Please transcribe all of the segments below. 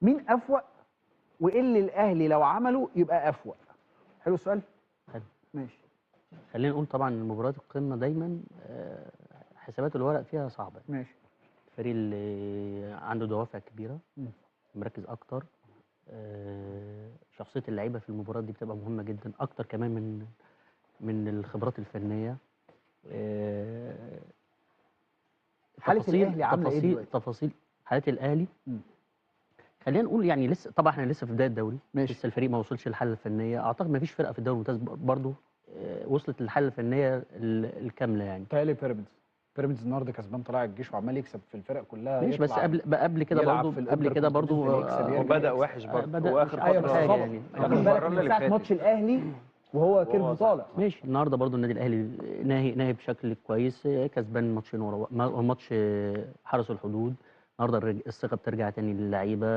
مين افوق وايه اللي الاهلي لو عمله يبقى افوق؟ حلو السؤال. حلو. ماشي. خلينا نقول طبعا مباريات القمه دايما حسابات الورق فيها صعبه. ماشي. الفريق اللي عنده دوافع كبيره، مركز اكتر، شخصيه اللعيبه في المباراه دي بتبقى مهمه جدا اكتر كمان من الخبرات الفنيه. حاله الاهلي عامله ايه دلوقتي؟ تفاصيل حاله الاهلي. خلينا نقول يعني لسه، طبعا احنا لسه في بدايه الدوري. ماشي. لسه الفريق ما وصلش للحاله الفنيه. اعتقد ما فيش فرقه في الدوري الممتاز برضه وصلت للحاله الفنيه الكامله يعني. تهيألي بيراميدز النهارده كسبان طلائع الجيش وعمال يكسب في الفرق كلها. ماشي، بس قبل كده برضه بدأ وحش برضه. هو اخر فتره فتره يعني خد بالك من ساعه ماتش الاهلي وهو كيرف طالع. ماشي. النهارده برضه النادي الاهلي ناهي بشكل كويس، كسبان ماتشين ورا ماتش حرس الحدود. النهارده الثقه بترجع تاني للعيبه.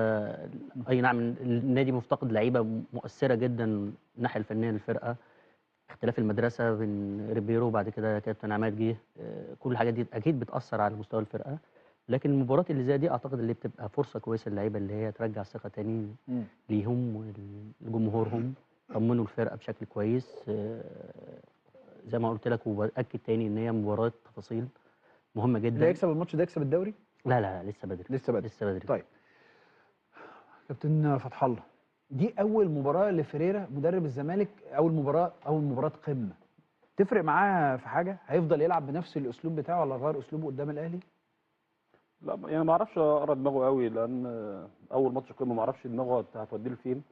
اي نعم النادي مفتقد لعيبه مؤثره جدا من الناحيه الفنيه للفرقه. اختلاف المدرسه بين ريبيرو وبعد كده كابتن عماد جه، كل الحاجات دي اكيد بتاثر على مستوى الفرقه. لكن المباريات اللي زي دي اعتقد اللي بتبقى فرصه كويسه للعيبه اللي هي ترجع الثقه تاني ليهم ولجمهورهم، طمنوا الفرقه بشكل كويس. زي ما قلت لك وباكد تاني ان هي مباراه تفاصيل مهمه جدا. اللي يكسب الماتش ده يكسب الدوري؟ لا لسه بدري. لسه بدري. طيب كابتن فتح الله، دي اول مباراه لفريرا مدرب الزمالك، اول مباراه قمه. تفرق معاه في حاجه؟ هيفضل يلعب بنفس الاسلوب بتاعه ولا غير اسلوبه قدام الاهلي؟ لا يعني ما اعرفش اقرا دماغه قوي، لان اول ماتش قمه ما اعرفش دماغه هتوديه لفين.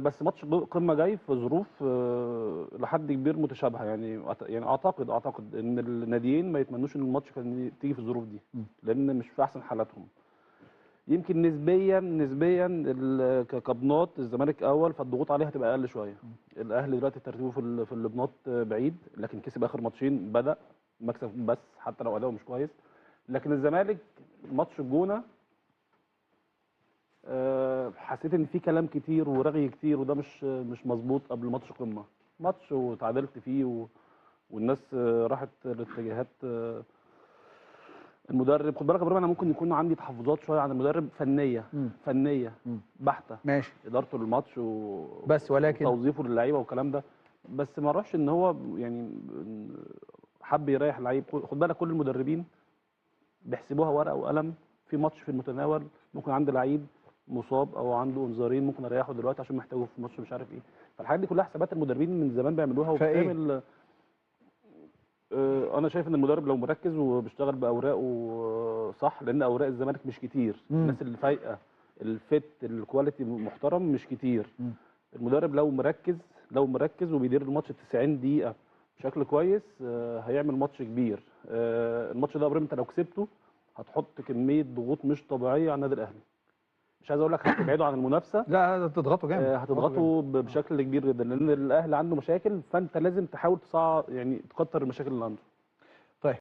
بس ماتش قمه جاي في ظروف لحد كبير متشابهه يعني اعتقد ان الناديين ما يتمنوش ان الماتش كان تيجي في الظروف دي، لان مش في احسن حالاتهم. يمكن نسبيا كبنات الزمالك اول، فالضغوط عليه هتبقى اقل شويه. الاهلي دلوقتي ترتيبه في البنات بعيد، لكن كسب اخر ماتشين، بدا مكسب بس حتى لو اداؤه مش كويس. لكن الزمالك ماتش الجونه حسيت ان في كلام كتير ورغي كتير، وده مش مظبوط قبل ماتش قمه. ماتش وتعادلت فيه والناس راحت لاتجاهات المدرب. خد بالك يا ابراهيم، انا ممكن يكون عندي تحفظات شويه عن المدرب فنيه بحته. ماشي. ادارته للماتش بس ولكن توظيفه للعيبه والكلام ده، بس ما اروحش ان هو يعني حب يريح اللعيب. خد بالك كل المدربين بيحسبوها ورقه وقلم. في ماتش في المتناول ممكن عند لعيب مصاب او عنده انذارين، ممكن اريحه دلوقتي عشان محتاجه في ماتش مش عارف ايه. فالحاجات دي كلها حسابات المدربين من زمان بيعملوها وبتعمل. انا شايف ان المدرب لو مركز وبيشتغل باوراقه صح، لان اوراق الزمالك مش كتير. الناس اللي فايقه الفت الكواليتي محترم مش كتير. المدرب لو مركز وبيدير الماتش 90 دقيقه بشكل كويس هيعمل ماتش كبير. الماتش ده يا ابراهيم انت لو كسبته هتحط كميه ضغوط مش طبيعيه على النادي الاهلي. مش عايز اقول لك هتبعده عن المنافسه، لا هتضغطه جامد. هتضغطه بشكل كبير جدا، لان الاهلي عنده مشاكل، فانت لازم تحاول يعني تكتر المشاكل اللي عنده.